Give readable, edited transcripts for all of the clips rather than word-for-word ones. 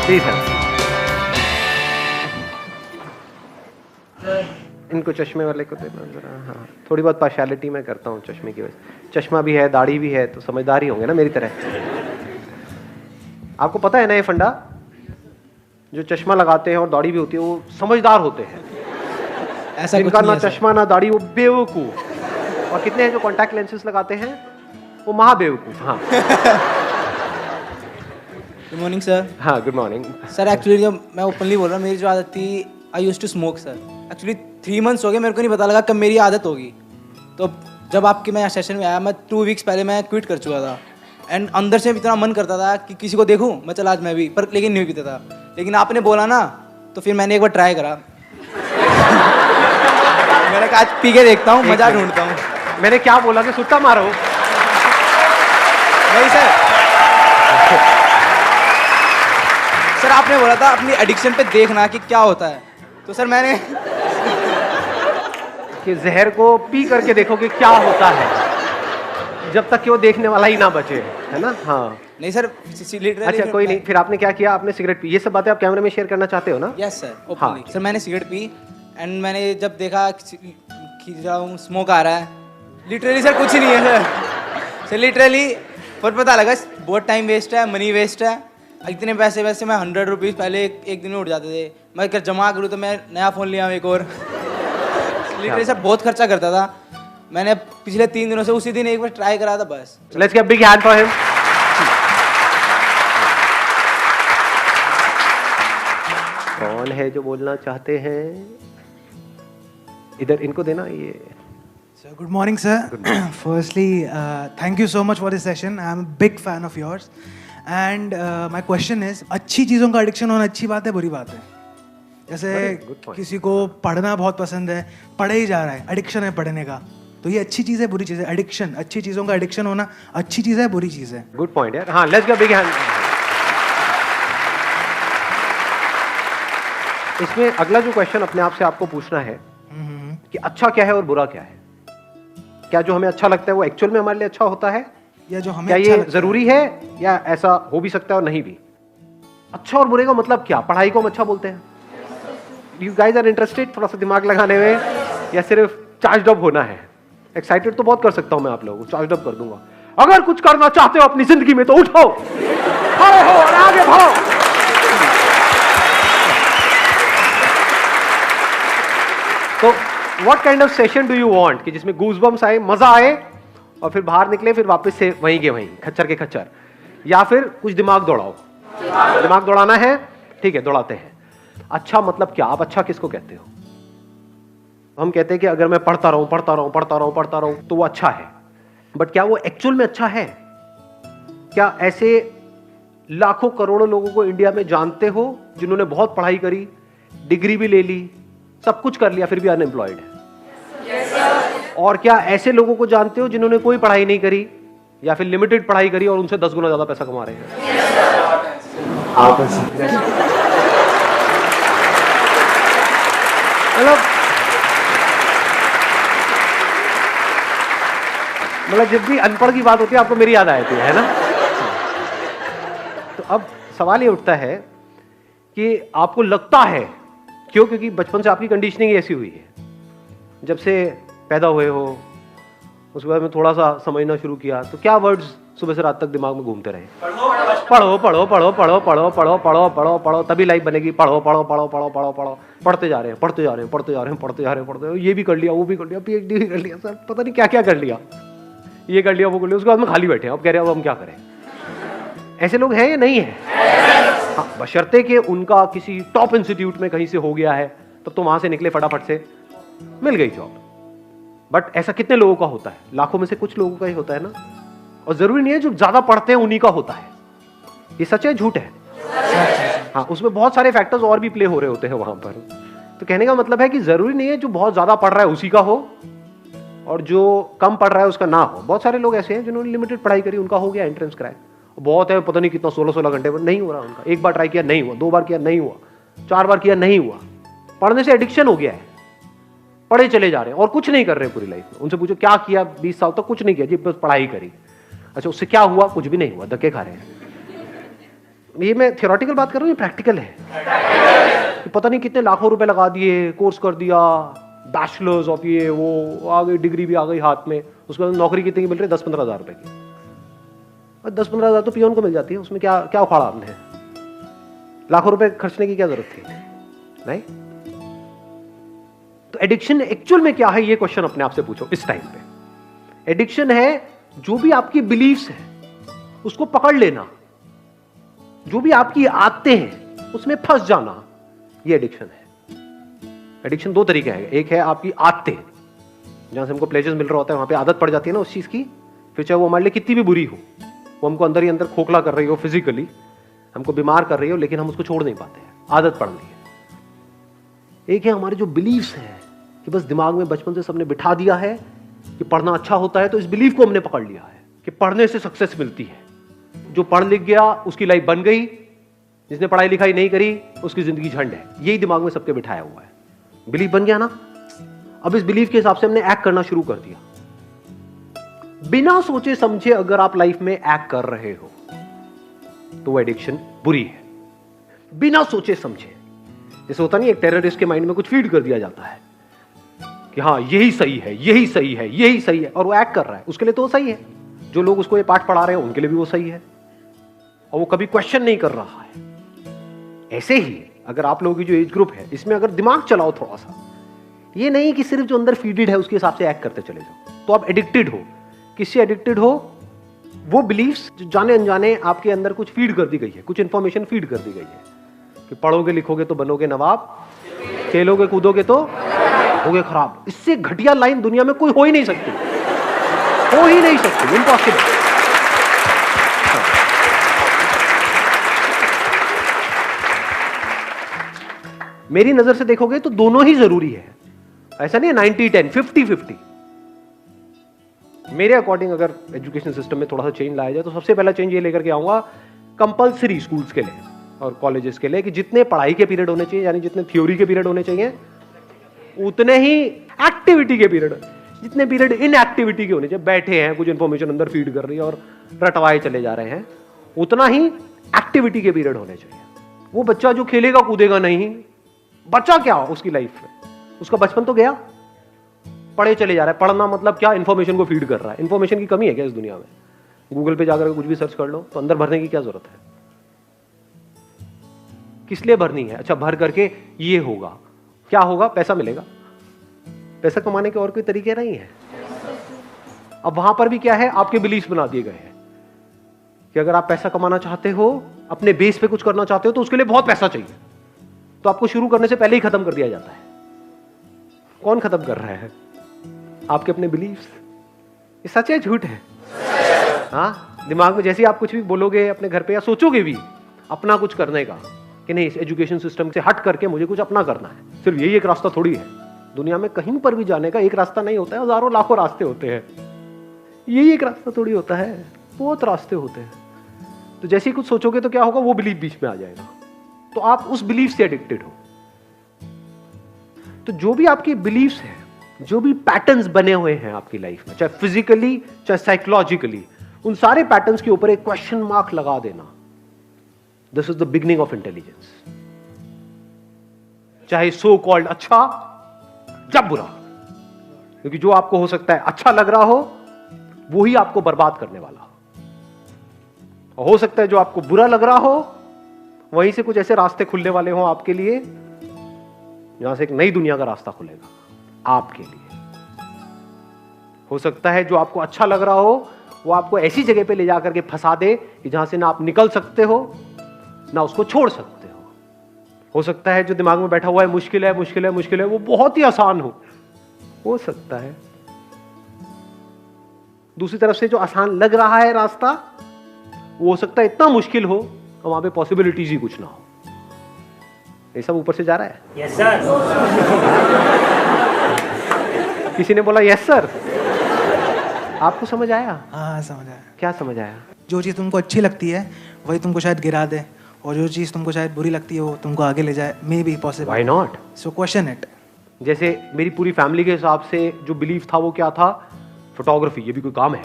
Please help. इनको चश्मे वाले को देना जरा। हाँ, थोड़ी बहुत पार्शियलिटी मैं करता हूँ चश्मे की वजह। चश्मा भी है, दाढ़ी भी है, तो समझदार ही होंगे ना मेरी तरह। आपको पता है ना ये फंडा, जो चश्मा लगाते हैं और दाढ़ी भी होती है वो समझदार होते हैं। ऐसा जिनका कुछ ना नहीं है चश्मा ना दाढ़ी वो बेवकूफ। और कितने हैं जो कॉन्टैक्ट लेंसेज लगाते हैं वो महाबेवकूफ। हाँ गुड मॉर्निंग सर। हाँ, गुड मॉर्निंग सर एक्चुअली जब मैं ओपनली बोल रहा हूँ, मेरी जो आदत थी, I use to smoke sir. Actually 3 months हो गए, मेरे को नहीं पता लगा कब मेरी आदत होगी। तो जब आपके मैं सेशन में आया, मैं 2 वीक्स पहले मैं क्विट कर चुका था। एंड अंदर से इतना मन करता था कि किसी को देखूं, मैं चला आज मैं भी, पर लेकिन नहीं पीता था। लेकिन आपने बोला ना, तो फिर मैंने एक बार ट्राई करा। मैंने कहा आज पी के देखता हूँ, मजा ढूंढता हूँ। मैंने क्या बोला कि सुट्टा मारो? नहीं सर, सर आपने बोला था अपनी एडिक्शन पे देखना कि क्या होता है। तो सर मैंने कि जहर को पी करके देखो कि क्या होता है, जब तक कि वो देखने वाला ही ना बचे, है ना? हाँ नहीं सर, लिटरली। अच्छा कोई नहीं, फिर आपने क्या किया? आपने सिगरेट पी। ये सब बातें आप कैमरे में शेयर करना चाहते हो ना? यस सर, हाँ। ओपनली। सर मैंने सिगरेट पी एंड मैंने जब देखा खींच रहा हूँ, स्मोक आ रहा है, लिटरली सर कुछ नहीं है सर लिटरली। पर पता लगा बहुत टाइम वेस्ट है, मनी वेस्ट है। इतने पैसे वैसे मैं 100 रुपीज़ पहले एक दिन में उठ जाते थे। मैं अगर जमा करूँ तो मैं नया फ़ोन लिया एक और। लिटरली सर बहुत खर्चा करता था। मैंने पिछले 3 दिनों से उसी दिन एक बार ट्राई करा था बस। Let's give big hand for him. कौन है जो बोलना चाहते हैं? इधर इनको देना ये। So good morning, sir. Firstly, thank you so much for this session. I am a big fan of yours. And my question is, अच्छी चीज़ों का एडिक्शन होना अच्छी बात है, बुरी बात है? जैसे good point. किसी को पढ़ना बहुत पसंद है, पढ़े ही जा रहा है, एडिक्शन है पढ़ने का, तो ये अच्छी चीज़ है, बुरी चीज़ है? एडिक्शन, अच्छी चीज़ों का एडिक्शन होना अच्छी चीज़ है, बुरी चीज़ है? गुड पॉइंट यार। हाँ, लेट्स गिव बिग हैंड। इसमें अगला जो क्वेश्चन अपने आप से आपको पूछना है कि अच्छा क्या है और बुरा क्या है। क्या जो हमें अच्छा लगता है वो एक्चुअल में हमारे लिए अच्छा होता है, या जो हमें क्या अच्छा ये लगता जरूरी है, या ऐसा हो भी सकता है और नहीं भी? अच्छा और बुरे का मतलब क्या? पढ़ाई को हम अच्छा बोलते हैं? यू गाइज आर इंटरेस्टेड थोड़ा सा दिमाग लगाने में, या सिर्फ चार्ज अप होना है? एक्साइटेड तो बहुत कर सकता हूं मैं आप लोगों को, चार्ज अप कर दूंगा। अगर कुछ करना चाहते हो अपनी जिंदगी में तो उठो, खड़े हो और आगे बढ़ो। तो what kind of session do you want कि जिसमें गूज़बम्स आए, मजा आए, और फिर बाहर निकले फिर वापस से वहीं के वहीं, खच्चर के खच्चर? या फिर कुछ दिमाग दौड़ाओ? दिमाग दौड़ाना है, ठीक है, दौड़ाते हैं। अच्छा मतलब क्या? आप अच्छा किसको कहते हो? हम कहते हैं कि अगर मैं पढ़ता रहूं पढ़ता रहूं पढ़ता रहूं पढ़ता रहूं तो वो अच्छा है, बट क्या वो एक्चुअल में अच्छा है? क्या ऐसे लाखों करोड़ों लोगों को इंडिया में जानते हो जिन्होंने बहुत पढ़ाई करी, डिग्री भी ले ली, सब कुछ कर लिया, फिर भी अनएम्प्लॉयड है? और क्या ऐसे लोगों को जानते हो जिन्होंने कोई पढ़ाई नहीं करी या फिर लिमिटेड पढ़ाई करी और उनसे 10 गुना ज्यादा पैसा कमा रहे हैं? मतलब जब भी अनपढ़ की बात होती है आपको मेरी याद आ जाती है ना? तो अब सवाल ये उठता है कि आपको लगता है क्यों? क्योंकि बचपन से आपकी कंडीशनिंग ऐसी हुई है, जब से पैदा हुए हो उसके बाद में थोड़ा सा समझना शुरू किया, तो क्या वर्ड्स सुबह से रात तक दिमाग में घूमते रहे? पढ़ो पढ़ो पढ़ो पढ़ो पढ़ो पढ़ो पढ़ो पढ़ो पढ़ो तभी लाइफ बनेगी, पढ़ो पढ़ो पढ़ो पढ़ो पढ़ो पढ़ो, पढ़ते जा रहे हैं पढ़ते जा रहे हैं पढ़ते जा रहे हैं पढ़ते जा रहे हैं पढ़ते, ये भी कर लिया वो भी कर लिया, PhD भी कर लिया, सर पता नहीं क्या क्या कर लिया, ये कर लिया वो कर लिया, उसके बाद में खाली बैठे हैं, अब कह रहे हैं अब हम क्या करें? ऐसे लोग हैं या नहीं है? हाँ, बशर्ते कि उनका किसी टॉप इंस्टीट्यूट में कहीं से हो गया है, तब तो वहां से निकले फटाफट से, मिल गई जॉब। बट ऐसा कितने लोगों का होता है? लाखों में से कुछ लोगों का ही होता है ना। और जरूरी नहीं है जो ज्यादा पढ़ते हैं उन्हीं का होता है। ये सच है झूठ है? हाँ, उसमें बहुत सारे फैक्टर्स और भी प्ले हो रहे होते हैं वहां पर। तो कहने का मतलब है कि जरूरी नहीं है जो बहुत ज्यादा पढ़ रहा है उसी का हो और जो कम पढ़ रहा है उसका ना हो। बहुत सारे लोग ऐसे हैं जिन्होंने लिमिटेड पढ़ाई करी, उनका हो गया एंट्रेंस क्रैक, बहुत है पता नहीं कितना 16-16 घंटे पर, नहीं हो रहा उनका। एक बार ट्राई किया नहीं हुआ, 2 बार किया नहीं हुआ, 4 बार किया नहीं हुआ। पढ़ने से एडिक्शन हो गया है, पढ़े चले जा रहे हैं और कुछ नहीं कर रहे पूरी लाइफ में। उनसे पूछो क्या किया 20 साल तक? कुछ नहीं किया जी, बस पढ़ाई करी। अच्छा उससे क्या हुआ? कुछ भी नहीं हुआ, धक्के खा रहे हैं। ये मैं थियोरेटिकल बात कर रहा हूँ, ये प्रैक्टिकल है। कि पता नहीं कितने लाखों रुपए लगा दिए, कोर्स कर दिया, बैचलर्स ऑफ ये वो, आ गई डिग्री भी आ गई हाथ में, उसके बाद नौकरी कितने की मिल रही है? 10-15 हज़ार रुपए की। और 10-15 हज़ार तो पियोन को मिल जाती है, उसमें क्या क्या उखाड़ा आपने? लाखों रुपए खर्चने की क्या जरूरत थी? नहीं। तो एडिक्शन एक्चुअल में क्या है, ये क्वेश्चन अपने आप से पूछो इस टाइम पे। एडिक्शन है जो भी आपकी बिलीफ्स है उसको पकड़ लेना, जो भी आपकी आदतें हैं उसमें फंस जाना, ये एडिक्शन है। एडिक्शन दो तरीके हैं, एक है आपकी आदतें, जहां से हमको प्लेजर मिल रहा होता है, वहां पे आदत पड़ जाती है ना उस चीज की, फिर चाहे वो हमारे लिए कितनी भी बुरी हो, वो हमको अंदर ही अंदर खोखला कर रही हो, फिजिकली हमको बीमार कर रही हो, लेकिन हम उसको छोड़ नहीं पाते हैं, आदत पड़ रही है। एक है हमारे जो बिलीफ्स हैं कि बस दिमाग में बचपन से सबने बिठा दिया है कि पढ़ना अच्छा होता है, तो इस बिलीफ को हमने पकड़ लिया है कि पढ़ने से सक्सेस मिलती है। जो पढ़ लिख गया उसकी लाइफ बन गई, जिसने पढ़ाई लिखाई नहीं करी उसकी जिंदगी झंड है, यही दिमाग में सबके बिठाया हुआ है। बिलीफ बन गया ना, अब इस बिलीफ के हिसाब से हमने एक्ट करना शुरू कर दिया। बिना सोचे समझे अगर आप लाइफ में एक्ट कर रहे हो तो वो एडिक्शन बुरी है। बिना सोचे समझे, जैसे होता नहीं, एक टेररिस्ट के माइंड में कुछ फीड कर दिया जाता है कि हाँ यही सही है, यही सही है, यही सही है, और वो एक्ट कर रहा है, उसके लिए तो वो सही है। जो लोग उसको ये पाठ पढ़ा रहे हैं उनके लिए भी वो सही है, और वो कभी क्वेश्चन नहीं कर रहा है। ऐसे ही अगर आप लोगों की जो एज ग्रुप है इसमें अगर दिमाग चलाओ थोड़ा सा, ये नहीं कि सिर्फ जो अंदर फीडेड है उसके हिसाब से एक्ट करते चले जाओ, तो आप एडिक्टेड हो। किससे एडिक्टेड हो? वो बिलीफ्स जो जाने अनजाने आपके अंदर कुछ फीड कर दी गई है, कुछ इंफॉर्मेशन फीड कर दी गई है कि पढ़ोगे लिखोगे तो बनोगे नवाब, खेलोगे कूदोगे तो होगे खराब। इससे घटिया लाइन दुनिया में कोई हो ही नहीं सकती, हो ही नहीं सकती, इम्पॉसिबल। मेरी नजर से देखोगे तो दोनों ही जरूरी है, ऐसा नहीं है 90-10, 50-50। मेरे अकॉर्डिंग अगर एजुकेशन सिस्टम में थोड़ा सा चेंज लाया जाए तो सबसे पहला चेंज ये लेकर के आऊंगा कंपलसरी स्कूल्स के लिए और कॉलेजेस के लिए कि जितने पढ़ाई के पीरियड होने चाहिए, यानी जितने थ्योरी के पीरियड होने चाहिए, उतने ही एक्टिविटी के पीरियड, जितने पीरियड इन एक्टिविटी के होने चाहिए, बैठे हैं कुछ इंफॉर्मेशन अंदर फीड कर रही है और रटवाए चले जा रहे हैं, उतना ही एक्टिविटी के पीरियड होने चाहिए। वो बच्चा जो खेलेगा कूदेगा नहीं, बच्चा क्या उसकी लाइफ में, उसका बचपन तो गया, पढ़े चले जा रहा है। पढ़ना मतलब क्या? इंफॉर्मेशन को फीड कर रहा है। इंफॉर्मेशन की कमी है क्या इस दुनिया में? गूगल पे जाकर कुछ भी सर्च कर लो तो अंदर भरने की क्या जरूरत है? किस लिए भरनी है? अच्छा, भर करके ये होगा, क्या होगा? पैसा मिलेगा। पैसा कमाने के और कोई तरीके नहीं है। अब वहां पर भी क्या है, आपके बिलीफ बना दिए गए हैं कि अगर आप पैसा कमाना चाहते हो, अपने बेस पे कुछ करना चाहते हो, तो उसके लिए बहुत पैसा चाहिए, तो आपको शुरू करने से पहले ही खत्म कर दिया जाता है। कौन खत्म कर रहा है? आपके अपने बिलीफ्स। ये सच है झूठ है? हाँ, दिमाग में जैसे ही आप कुछ भी बोलोगे अपने घर पे या सोचोगे भी अपना कुछ करने का कि नहीं, इस एजुकेशन सिस्टम से हट करके मुझे कुछ अपना करना है, सिर्फ यही एक रास्ता थोड़ी है। दुनिया में कहीं पर भी जाने का एक रास्ता नहीं होता है, हजारों लाखों रास्ते होते हैं। यही एक रास्ता थोड़ी होता है, बहुत रास्ते होते हैं। तो जैसे ही कुछ सोचोगे तो क्या होगा, वो बिलीफ बीच में आ जाएगा, तो आप उस बिलीफ से एडिक्टेड हो। तो जो भी आपकी बिलीफ्स हैं, जो भी पैटर्न्स बने हुए हैं आपकी लाइफ में, चाहे फिजिकली चाहे साइकोलॉजिकली, उन सारे पैटर्न्स के ऊपर एक क्वेश्चन मार्क लगा देना। This is the beginning of intelligence. चाहे सो कॉल्ड अच्छा जब बुरा, क्योंकि जो आपको हो सकता है अच्छा लग रहा हो वो ही आपको बर्बाद करने वाला हो, हो सकता है जो आपको बुरा लग रहा हो वहीं से कुछ ऐसे रास्ते खुलने वाले हो आपके लिए जहां से एक नई दुनिया का रास्ता खुलेगा आपके लिए। हो सकता है जो आपको अच्छा लग रहा हो वो आपको ऐसी जगह पे ले जाकर के फंसा दे कि जहां से ना आप निकल सकते हो ना उसको छोड़ सकते हो सकता है जो दिमाग में बैठा हुआ है मुश्किल है मुश्किल है मुश्किल है, वो बहुत ही आसान हो सकता है। दूसरी तरफ से जो आसान लग रहा है रास्ता, वो हो सकता है इतना मुश्किल हो और वहां पे पॉसिबिलिटीज ही कुछ ना हो। ये सब ऊपर से जा रहा है। Yes sir. किसी ने बोला यस सर। आपको समझ आया? हाँ समझ आया। क्या समझ आया? जो चीज़ तुमको अच्छी लगती है वही तुमको शायद गिरा दे, और जो चीज़ तुमको शायद बुरी लगती है वो तुमको आगे ले जाए। May be possible. Why not? So question it. जैसे मेरी पूरी फैमिली के हिसाब से जो बिलीफ था वो क्या था? फोटोग्राफी। ये भी कोई काम है?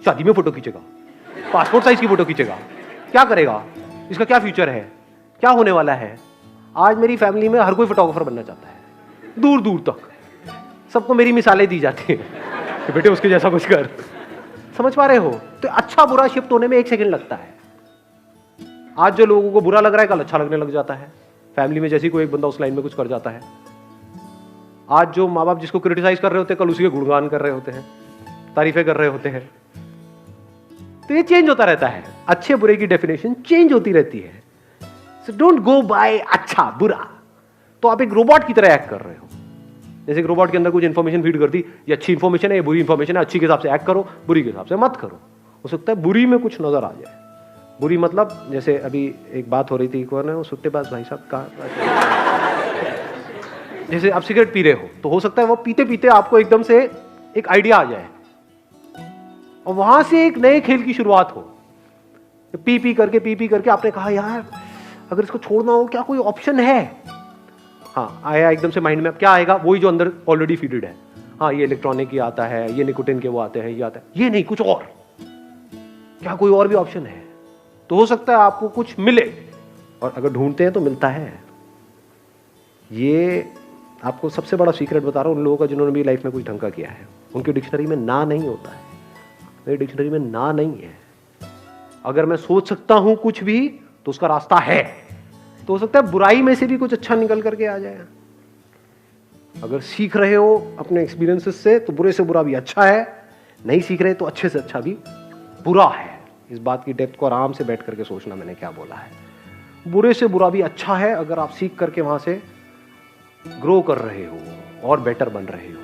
शादी में फोटो खींचेगा, पासपोर्ट साइज की फोटो खींचेगा, क्या करेगा? इसका क्या फ्यूचर है, क्या होने वाला है। आज मेरी फैमिली में हर कोई फोटोग्राफर बनना चाहता है, दूर दूर तक सबको मेरी मिसालें दी जाती हैं कि बेटे उसके जैसा कुछ कर। समझ पा रहे हो? तो अच्छा बुरा शिफ्ट होने में 1 सेकंड लगता है। आज जो लोगों को बुरा लग रहा है कल अच्छा लगने लग जाता है। फैमिली में जैसे कोई एक बंदा उस लाइन में कुछ कर जाता है, आज जो माँ बाप जिसको क्रिटिसाइज कर रहे होते हैं कल उसी के गुणगान कर रहे होते हैं, तारीफें कर रहे होते हैं। तो ये चेंज होता रहता है, अच्छे बुरे की डेफिनेशन चेंज होती रहती है। सो डोंट गो बाय अच्छा बुरा। तो आप एक रोबोट की तरह एक्ट कर रहे हो। जैसे एक रोबोट के अंदर कुछ इंफॉर्मेशन फीड कर दी, ये अच्छी इंफॉर्मेशन है, ये बुरी इंफॉर्मेशन है, अच्छी के हिसाब से एक्ट करो, बुरी के हिसाब से मत करो। हो सकता है बुरी में कुछ नजर आ जाए। बुरी मतलब जैसे अभी एक बात हो रही थी, कौन है वो सुट्टेबाज भाई साहब का, जैसे आप सिगरेट पी रहे हो तो हो सकता है वो पीते पीते आपको एकदम से एक आइडिया आ जाए और वहां से एक नए खेल की शुरुआत हो। पी पी करके आपने कहा यार अगर इसको छोड़ना हो क्या कोई ऑप्शन है। हाँ आया एकदम से माइंड में, अब क्या आएगा, वही जो अंदर ऑलरेडी फीडेड है। हाँ ये इलेक्ट्रॉनिक ही आता है, ये निकोटिन के वो आते हैं, ये आता है, ये नहीं कुछ और, क्या कोई और भी ऑप्शन है। तो हो सकता है आपको कुछ मिले, और अगर ढूंढते हैं तो मिलता है। ये आपको सबसे बड़ा सीक्रेट बता रहा हूं उन लोगों का जिन्होंने भी लाइफ में कुछ ढंग का किया है। उनकी डिक्शनरी में ना नहीं होता है, मेरी डिक्शनरी में ना नहीं है। अगर मैं सोच सकता हूं कुछ भी तो उसका रास्ता है। तो हो सकता है बुराई में से भी कुछ अच्छा निकल करके आ जाए। अगर सीख रहे हो अपने एक्सपीरियंसेस से तो बुरे से बुरा भी अच्छा है, नहीं सीख रहे तो अच्छे से अच्छा भी बुरा है। इस बात की डेप्थ को आराम से बैठ करके सोचना मैंने क्या बोला है। बुरे से बुरा भी अच्छा है अगर आप सीख करके वहां से ग्रो कर रहे हो और बेटर बन रहे हो।